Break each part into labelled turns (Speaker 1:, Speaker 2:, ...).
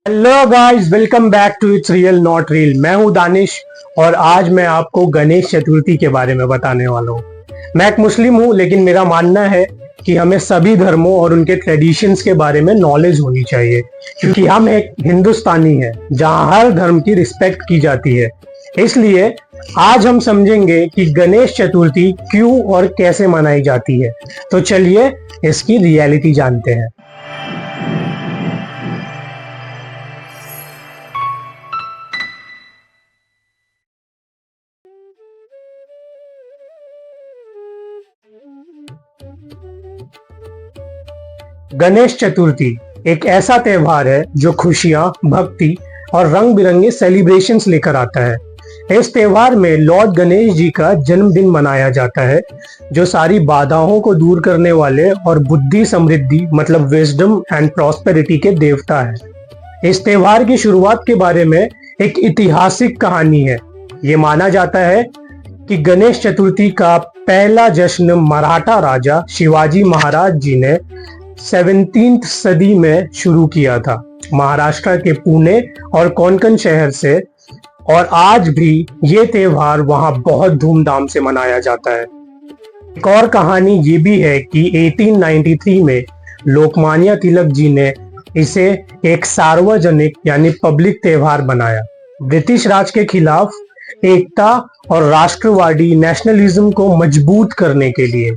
Speaker 1: Hello guys, welcome back to its real not reel. मैं हूं दानिश और आज मैं आपको गणेश चतुर्थी के बारे में बताने वाला हूं। मैं एक मुस्लिम हूं, लेकिन मेरा मानना है कि हमें सभी धर्मों और उनके ट्रेडिशंस के बारे में नॉलेज होनी चाहिए, क्योंकि हम एक हिंदुस्तानी हैं जहां हर धर्म की रिस्पेक्ट की जाती है। इसलिए आज हम समझेंगे कि गणेश चतुर्थी क्यों और कैसे मनाई जाती है। तो चलिए इसकी रियलिटी जानते हैं। गणेश चतुर्थी एक ऐसा त्योहार है जो खुशियां, भक्ति और रंग बिरंगे सेलिब्रेशंस लेकर आता है। इस त्योहार में लॉर्ड गणेश जी का जन्मदिन मनाया जाता है, जो सारी बाधाओं को दूर करने वाले और बुद्धि समृद्धि मतलब विजडम एंड प्रॉस्पेरिटी के देवता है। इस त्योहार की शुरुआत के बारे में एक ऐतिहासिक कहानी है। ये माना जाता है कि गणेश चतुर्थी का पहला जश्न मराठा राजा शिवाजी महाराज जी ने 17th सदी में शुरू किया था, महाराष्ट्र के पुणे और कोंकण शहर से। और आज भी ये त्योहार वहां बहुत धूमधाम से मनाया जाता है। एक और कहानी ये भी है कि 1893 में लोकमान्य तिलक जी ने इसे एक सार्वजनिक यानी पब्लिक त्योहार बनाया, ब्रिटिश राज के खिलाफ एकता और राष्ट्रवादी नेशनलिज्म को मजबूत करने के लिए।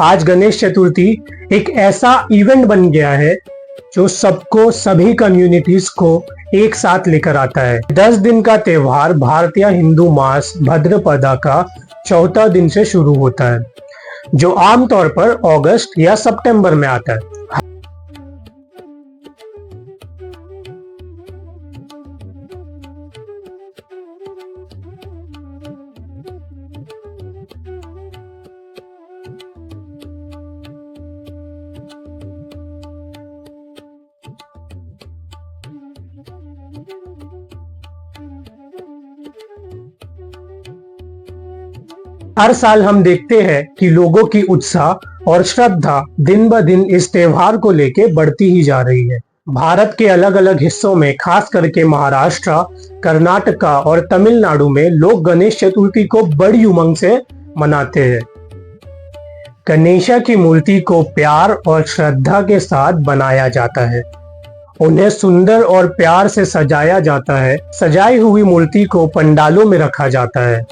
Speaker 1: आज गणेश चतुर्थी एक ऐसा इवेंट बन गया है जो सबको, सभी कम्युनिटीज को एक साथ लेकर आता है। 10 दिन का त्योहार भारतीय हिंदू मास भाद्रपदा का चौथा दिन से शुरू होता है, जो आमतौर पर अगस्त या सितंबर में आता है। हर साल हम देखते हैं कि लोगों की उत्साह और श्रद्धा दिन ब दिन इस त्योहार को लेके बढ़ती ही जा रही है। भारत के अलग अलग हिस्सों में, खास करके महाराष्ट्र, कर्नाटका और तमिलनाडु में लोग गणेश चतुर्थी को बड़ी उमंग से मनाते हैं। गणेशा की मूर्ति को प्यार और श्रद्धा के साथ बनाया जाता है। उन्हें सुंदर और प्यार से सजाया जाता है। सजाई हुई मूर्ति को पंडालों में रखा जाता है।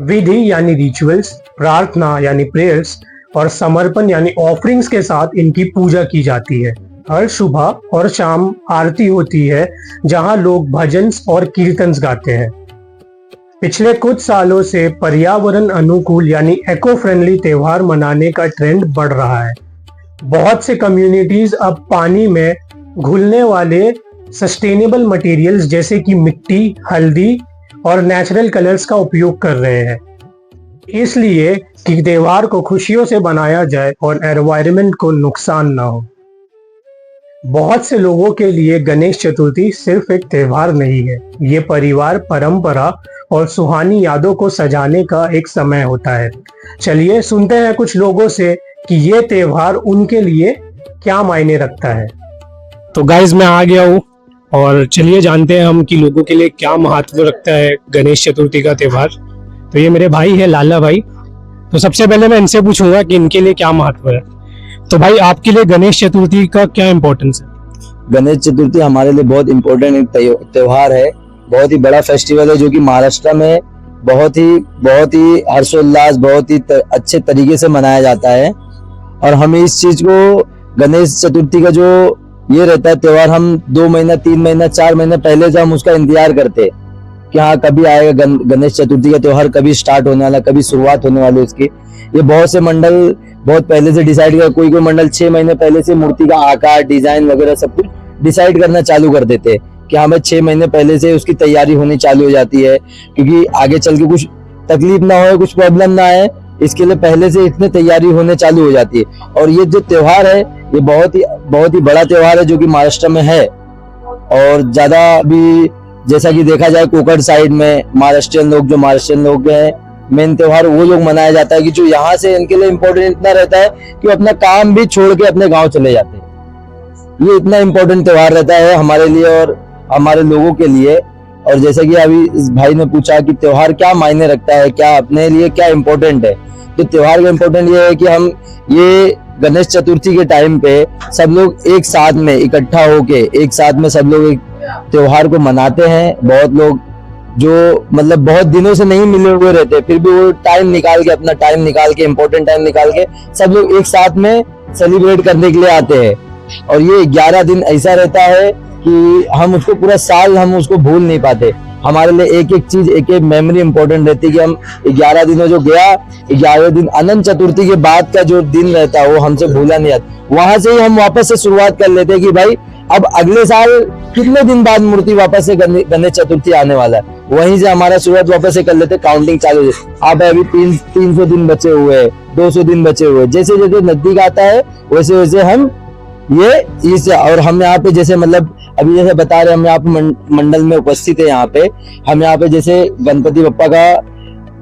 Speaker 1: विधि यानी रिचुअल्स, प्रार्थना यानी प्रेयर्स और समर्पण यानी ऑफरिंग्स के साथ इनकी पूजा की जाती है। हर सुबह और शाम आरती होती है, जहां लोग भजन और कीर्तन गाते हैं। पिछले कुछ सालों से पर्यावरण अनुकूल यानी इको फ्रेंडली त्योहार मनाने का ट्रेंड बढ़ रहा है। बहुत से कम्युनिटीज अब पानी में घुलने वाले सस्टेनेबल मटेरियल्स जैसे कि मिट्टी, हल्दी और नेचुरल कलर्स का उपयोग कर रहे हैं, इसलिए कि त्योहार को खुशियों से बनाया जाए और एनवायरनमेंट को नुकसान ना हो। बहुत से लोगों के लिए गणेश चतुर्थी सिर्फ एक त्योहार नहीं है, ये परिवार, परंपरा और सुहानी यादों को सजाने का एक समय होता है। चलिए सुनते हैं कुछ लोगों से कि ये त्योहार उनके लिए क्या मायने रखता है। तो गाइज, मैं आ गया हूँ और चलिए जानते हैं हम कि लोगों के लिए क्या महत्व रखता है गणेश चतुर्थी का त्योहार। तो ये मेरे भाई है, लाला भाई। तो सबसे पहले मैं इनसे पूछूंगा कि इनके लिए क्या महत्व है। तो भाई, आपके लिए गणेश चतुर्थी का क्या इम्पोर्टेंस है?
Speaker 2: गणेश चतुर्थी हमारे लिए बहुत इम्पोर्टेंट त्योहार है, बहुत ही बड़ा फेस्टिवल है, जो कि महाराष्ट्र में बहुत ही हर्षोल्लास, बहुत ही अच्छे तरीके से मनाया जाता है। और हमें इस चीज को, गणेश चतुर्थी का जो ये रहता है त्योहार, हम 2 महीना, 3 महीना, 4 महीने पहले से हम उसका इंतजार करते हैं कि हाँ कभी आएगा गणेश चतुर्थी का त्योहार, कभी स्टार्ट होने वाला, कभी शुरुआत होने वाली उसकी। ये बहुत से मंडल बहुत पहले से डिसाइड कर, कोई मंडल 6 महीने पहले से मूर्ति का आकार, डिजाइन वगैरह सब कुछ डिसाइड करना चालू कर देते हैं कि हमें 6 महीने पहले से उसकी तैयारी होनी चालू हो जाती है, क्योंकि आगे चल के कुछ तकलीफ ना हो, कुछ प्रॉब्लम ना आए, इसके लिए पहले से इतनी तैयारी होने चालू हो जाती है। और ये जो त्योहार है, ये बहुत ही बड़ा त्योहार है जो कि महाराष्ट्र में है। और ज्यादा भी जैसा कि देखा जाए कोकण साइड में महाराष्ट्रियन लोग हैं, मेन त्योहार वो लोग मनाया जाता है कि जो यहाँ से इनके लिए इम्पोर्टेंट इतना रहता है कि वो अपना काम भी छोड़ के अपने गांव चले जाते हैं। ये इतना इम्पोर्टेंट त्योहार रहता है हमारे लिए और हमारे लोगों के लिए। और जैसे कि अभी इस भाई ने पूछा कि त्योहार क्या मायने रखता है, क्या अपने लिए क्या इम्पोर्टेंट है, तो त्योहार का इम्पोर्टेंट ये है कि हम ये गणेश चतुर्थी के टाइम पे सब लोग एक साथ में इकट्ठा होके एक साथ में सब लोग एक त्योहार को मनाते हैं। बहुत लोग जो मतलब बहुत दिनों से नहीं मिले हुए रहते, फिर भी वो टाइम निकाल के, अपना टाइम निकाल के, इम्पोर्टेंट टाइम निकाल के सब लोग एक साथ में सेलिब्रेट करने के लिए आते हैं। और ये 11 दिन ऐसा रहता है कि हम उसको पूरा साल हम उसको भूल नहीं पाते। हमारे लिए एक एक चीज, एक एक मेमोरी इंपॉर्टेंट रहती है कि हम 11 दिनों जो गया, 11 दिन अनंत चतुर्थी के बाद का जो दिन रहता है वो हमसे भूला नहीं जाता। वहां से ही हम वापस से शुरुआत कर लेते हैं कि भाई अब अगले साल कितने दिन बाद मूर्ति वापस से गणेश चतुर्थी आने वाला है, वहीं से हमारा शुरुआत वापस से कर लेते, काउंटिंग चालू है। अब अभी 300 दिन बचे हुए हैं, 200 दिन बचे हुए, जैसे जैसे नजदीक आता है वैसे वैसे हम ये इस, और हम यहाँ पे जैसे मतलब अभी जैसे बता रहे हम यहाँ पे मंडल में उपस्थित है। यहाँ पे हम यहाँ पे जैसे गणपति बप्पा का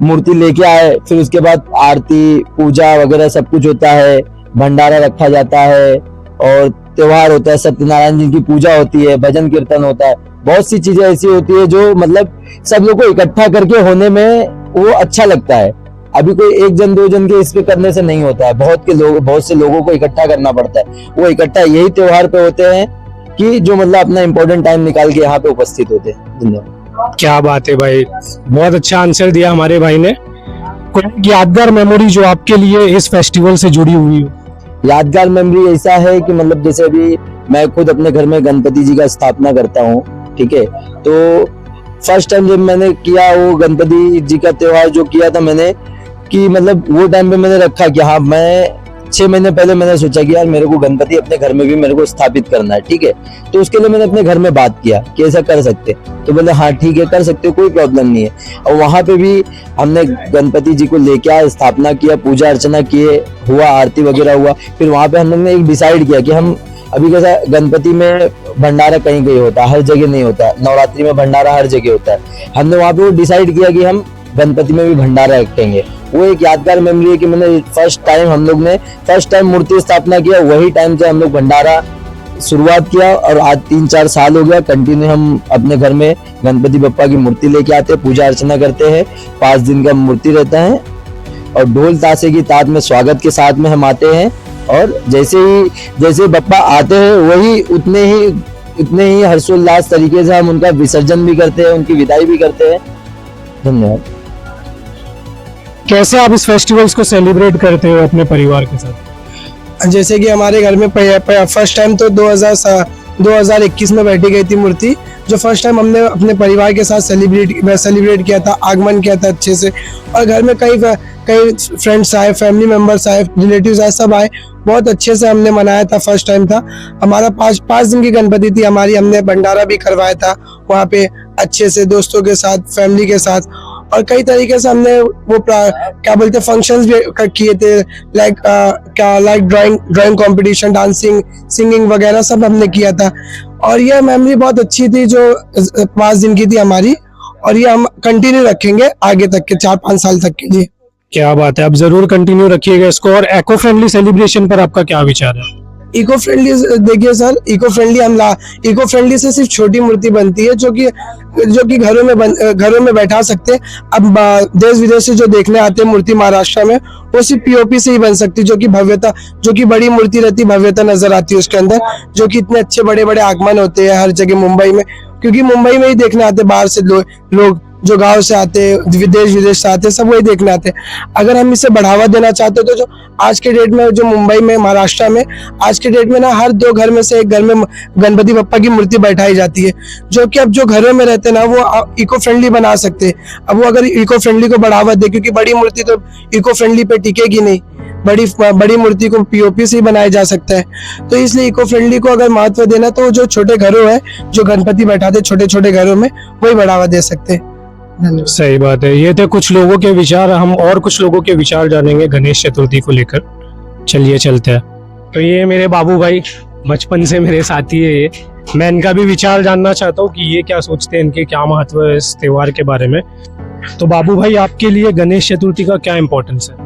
Speaker 2: मूर्ति लेके आए, फिर उसके बाद आरती पूजा वगैरह सब कुछ होता है, भंडारा रखा जाता है और त्योहार होता है, सत्यनारायण जी की पूजा होती है, भजन कीर्तन होता है, बहुत सी चीजें ऐसी होती है जो मतलब सब लोग को इकट्ठा करके होने में वो अच्छा लगता है। अभी कोई एक जन दो जन के इस पे करने से नहीं होता है, बहुत से लोगों को इकट्ठा करना पड़ता है। वो इकट्ठा यही त्योहार पे होते हैं कि जो मतलब अपना इम्पोर्टेंट टाइम निकाल के यहाँ पे उपस्थित होते हैं। धन्यवाद।
Speaker 1: क्या बात है भाई, बहुत अच्छा आंसर दिया हमारे भाई ने। कोई यादगार मेमोरी जो आपके लिए इस फेस्टिवल से जुड़ी हुई हो?
Speaker 2: यादगार मेमोरी ऐसा है कि मतलब जैसे अभी मैं खुद अपने घर में गणपति जी का स्थापना करता हूँ, ठीक है, तो फर्स्ट टाइम जब मैंने किया वो गणपति जी का त्योहार जो किया था मैंने, कि मतलब वो टाइम पे मैंने रखा कि हाँ मैं 6 महीने पहले मैंने सोचा कि यार मेरे को गणपति अपने घर में भी मेरे को स्थापित करना है, ठीक है। तो उसके लिए मैंने अपने घर में बात किया कि ऐसा कर सकते, तो बोले हाँ ठीक है कर सकते हो, कोई प्रॉब्लम नहीं है। और वहां पे भी हमने गणपति जी को लेके आए, स्थापना किया, पूजा अर्चना किए, हुआ आरती वगैरह हुआ। फिर वहां पे हम लोग ने एक डिसाइड किया कि हम अभी कैसा गणपति में भंडारा कहीं कहीं होता है, हर जगह नहीं होता, नवरात्रि में भंडारा हर जगह होता है। हमने वहां पे वो डिसाइड किया कि हम गणपति में भी भंडारा रखेंगे। वो एक यादगार मेमोरी है कि मैंने हम लोग ने फर्स्ट टाइम मूर्ति स्थापना किया, वही टाइम से हम लोग भंडारा शुरुआत किया और आज 3-4 साल हो गया कंटिन्यू हम अपने घर में गणपति बप्पा की मूर्ति लेके आते हैं, पूजा अर्चना करते हैं। 5 दिन का मूर्ति रहता है और ढोल ताशे की ताद में स्वागत के साथ में हम आते हैं। और जैसे बप्पा आते हैं वही उतने ही हर्षोल्लास तरीके से हम उनका विसर्जन भी करते हैं, उनकी विदाई भी करते हैं। धन्यवाद।
Speaker 1: कैसे आप इस फेस्टिवल्स को सेलिब्रेट करते हो अपने परिवार के साथ?
Speaker 3: जैसे कि हमारे घर में फर्स्ट टाइम तो 2021 में बैठी गई थी मूर्ति, जो फर्स्ट टाइम हमने अपने परिवार के साथ सेलिब्रेट किया था, आगमन किया था अच्छे से। और घर में कई फ्रेंड्स आए, फैमिली मेंबर्स आए, रिलेटिव्स आए, सब आए, बहुत अच्छे से हमने मनाया था। फर्स्ट टाइम था हमारा, 5 दिन की गणपति थी हमारी, हमने भंडारा भी करवाया था वहाँ पे अच्छे से, दोस्तों के साथ, फैमिली के साथ। और कई तरीके से हमने वो क्या बोलते हैं फंक्शंस भी किए थे, like drawing competition, dancing, singing वगैरह सब हमने किया था। और ये मेमोरी बहुत अच्छी थी जो 5 दिन की थी हमारी, और ये हम कंटिन्यू रखेंगे आगे तक के 4-5 साल तक के लिए।
Speaker 1: क्या बात है, आप जरूर कंटिन्यू रखिएगा इसको। और इको फ्रेंडली सेलिब्रेशन पर आपका क्या विचार है?
Speaker 3: इको फ्रेंडली देखिए सर, इको फ्रेंडली से सिर्फ छोटी मूर्ति बनती है जो कि घरों में बैठा सकते हैं। अब देश विदेश से जो देखने आते हैं मूर्ति महाराष्ट्र में, वो सिर्फ पीओपी से ही बन सकती है, जो कि बड़ी मूर्ति रहती, भव्यता नजर आती है उसके अंदर, जो कि इतने अच्छे बड़े बड़े आगमन होते हैं हर जगह मुंबई में, क्योंकि मुंबई में ही देखने आते बाहर से लोग जो गांव से आते हैं, देश विदेश से आते हैं, सब वही देखने आते हैं। अगर हम इसे बढ़ावा देना चाहते हैं तो जो आज के डेट में जो मुंबई में, महाराष्ट्र में आज के डेट में ना हर 2 घर में से एक घर में गणपति बप्पा की मूर्ति बैठाई जाती है, जो कि अब जो घरों में रहते हैं ना वो इको फ्रेंडली बना सकते हैं। अब वो अगर इको फ्रेंडली को बढ़ावा दे, क्योंकि बड़ी मूर्ति तो इको फ्रेंडली पे टिकेगी नहीं, बड़ी मूर्ति को पीओपी से ही बनाया जा सकता है। तो इसलिए इको फ्रेंडली को अगर महत्व देना तो जो छोटे घरों है, जो गणपति बैठाते छोटे छोटे घरों में, वही बढ़ावा दे सकते हैं।
Speaker 1: सही बात है। ये थे कुछ लोगों के विचार, हम और कुछ लोगों के विचार जानेंगे गणेश चतुर्थी को लेकर। चलिए चलते हैं। तो ये मेरे बाबू भाई बचपन से मेरे साथी है ये, मैं इनका भी विचार जानना चाहता हूँ कि ये क्या सोचते हैं, इनके क्या महत्व है इस त्योहार के बारे में। तो बाबू भाई, आपके लिए गणेश चतुर्थी का क्या इम्पोर्टेंस है?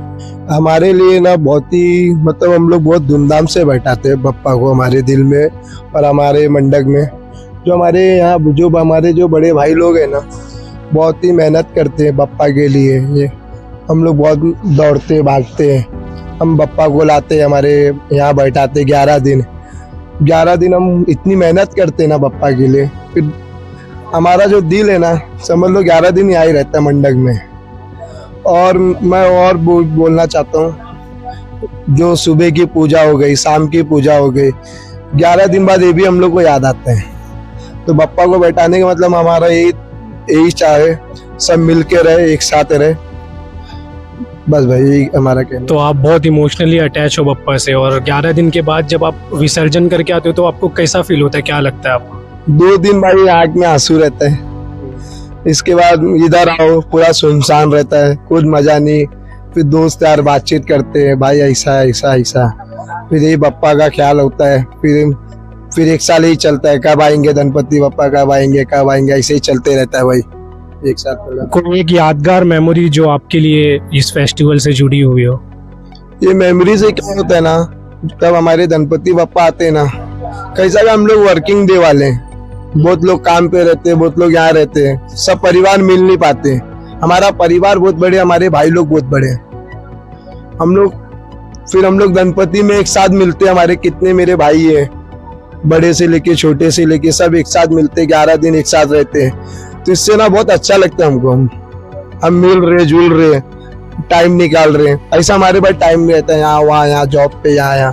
Speaker 3: हमारे लिए ना बहुत ही मतलब हम लोग बहुत धूमधाम से बैठाते हैं बप्पा को हमारे दिल में और हमारे मंडप में। जो हमारे यहाँ जो बड़े भाई लोग हैं ना बहुत ही मेहनत करते हैं बप्पा के लिए। ये हम लोग बहुत दौड़ते भागते हैं, हम बप्पा को लाते हैं हमारे यहाँ बैठाते 11 दिन हम इतनी मेहनत करते हैं ना बप्पा के लिए। फिर हमारा जो दिल है ना समझ लो 11 दिन यहाँ ही रहता है मंडप में। और मैं और बोलना चाहता हूँ, जो सुबह की पूजा हो गई, शाम की पूजा हो गई, 11 दिन बाद ये भी हम लोग को याद आते हैं। तो बप्पा को बैठाने का मतलब हमारा यही चाहे सब मिल के रहे, एक साथ रहे, बस भाई यही हमारा कहना।
Speaker 1: तो आप बहुत इमोशनली अटैच हो बप्पा से, और 11 दिन के बाद जब आप विसर्जन करके आते हो तो आपको कैसा फील होता है, क्या लगता है आपको?
Speaker 3: 2 दिन भाई आँख में आंसू रहता है। इसके बाद इधर आओ पूरा सुनसान रहता है, कुछ मजा नहीं। फिर दोस्त यार बातचीत करते हैं, भाई ऐसा ऐसा ऐसा। फिर यही बप्पा का ख्याल होता है। फिर एक साल ही चलता है, कब आएंगे गणपति बप्पा, कब आएंगे, ऐसे ही चलते रहता है भाई एक साथ।
Speaker 1: कोई एक यादगार मेमोरी जो आपके लिए इस फेस्टिवल से जुड़ी हुई हो?
Speaker 3: ये मेमोरी से क्या होता है ना, जब हमारे गणपति बप्पा आते हैं ना, कैसा भी हम लोग वर्किंग डे वाले हैं, बहुत लोग काम पे रहते हैं, बहुत लोग यहाँ रहते हैं, सब परिवार मिल नहीं पाते। हमारा परिवार बहुत बड़े, हमारे भाई लोग बहुत बड़े हैं। हम लोग गणपति में एक साथ मिलते हैं। हमारे कितने मेरे भाई हैं, बड़े से लेके छोटे से लेके सब एक साथ मिलते हैं, 11 दिन एक साथ रहते हैं। तो इससे ना बहुत अच्छा लगता है हमको। हम मिल रहे, जुल रहे, टाइम निकाल रहे हैं। ऐसा हमारे पास टाइम रहता है, यहाँ वहाँ, यहाँ जॉब पे, यहाँ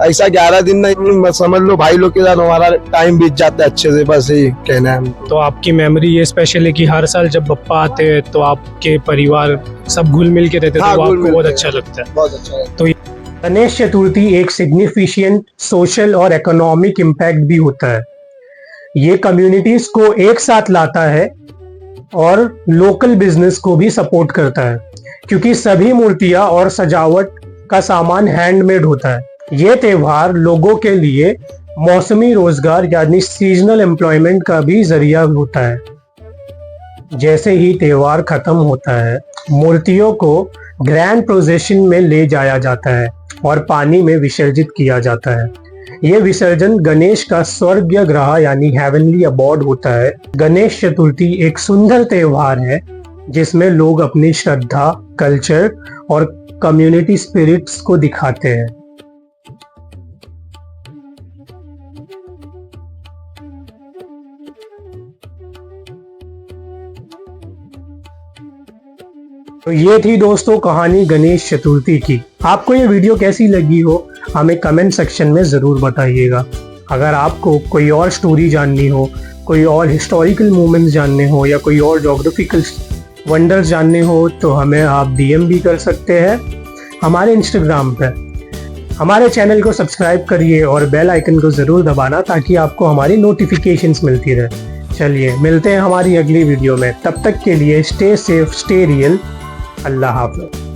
Speaker 3: ऐसा 11 दिन नहीं समझ लो, भाई लोग के साथ हमारा टाइम बीत जाता है अच्छे से, बस यही कहना है।
Speaker 1: तो आपकी मेमोरी ये स्पेशल है कि हर साल जब बप्पा आते हैं तो आपके परिवार सब घुल मिल के रहते हैं, तो वो आपको बहुत अच्छा लगता है।
Speaker 3: बहुत अच्छा है।
Speaker 1: तो गणेश चतुर्थी एक सिग्निफिकेंट सोशल और इकोनॉमिक इम्पैक्ट भी होता है। ये कम्युनिटीज को एक साथ लाता है और लोकल बिजनेस को भी सपोर्ट करता है, क्योंकि सभी मूर्तियां और सजावट का सामान हैंडमेड होता है। ये त्योहार लोगों के लिए मौसमी रोजगार यानी सीजनल एम्प्लॉयमेंट का भी जरिया होता है। जैसे ही त्योहार खत्म होता है, मूर्तियों को ग्रैंड प्रोसेशन में ले जाया जाता है और पानी में विसर्जित किया जाता है। ये विसर्जन गणेश का स्वर्गीय ग्रह यानी हेवनली अबॉर्ड होता है। गणेश चतुर्थी एक सुंदर त्योहार है जिसमें लोग अपनी श्रद्धा, कल्चर और कम्युनिटी स्पिरिट्स को दिखाते हैं। तो ये थी दोस्तों कहानी गणेश चतुर्थी की। आपको ये वीडियो कैसी लगी हो हमें कमेंट सेक्शन में ज़रूर बताइएगा। अगर आपको कोई और स्टोरी जाननी हो, कोई और हिस्टोरिकल मोमेंट्स जानने हो या कोई और ज्योग्राफिकल वंडर्स जानने हो तो हमें आप DM भी कर सकते हैं हमारे इंस्टाग्राम पर। हमारे चैनल को सब्सक्राइब करिए और बेल आइकन को ज़रूर दबाना ताकि आपको हमारी नोटिफिकेशंस मिलती रहे। चलिए मिलते हैं हमारी अगली वीडियो में, तब तक के लिए स्टे सेफ, स्टे रियल, अल्लाह हाफ़िज़।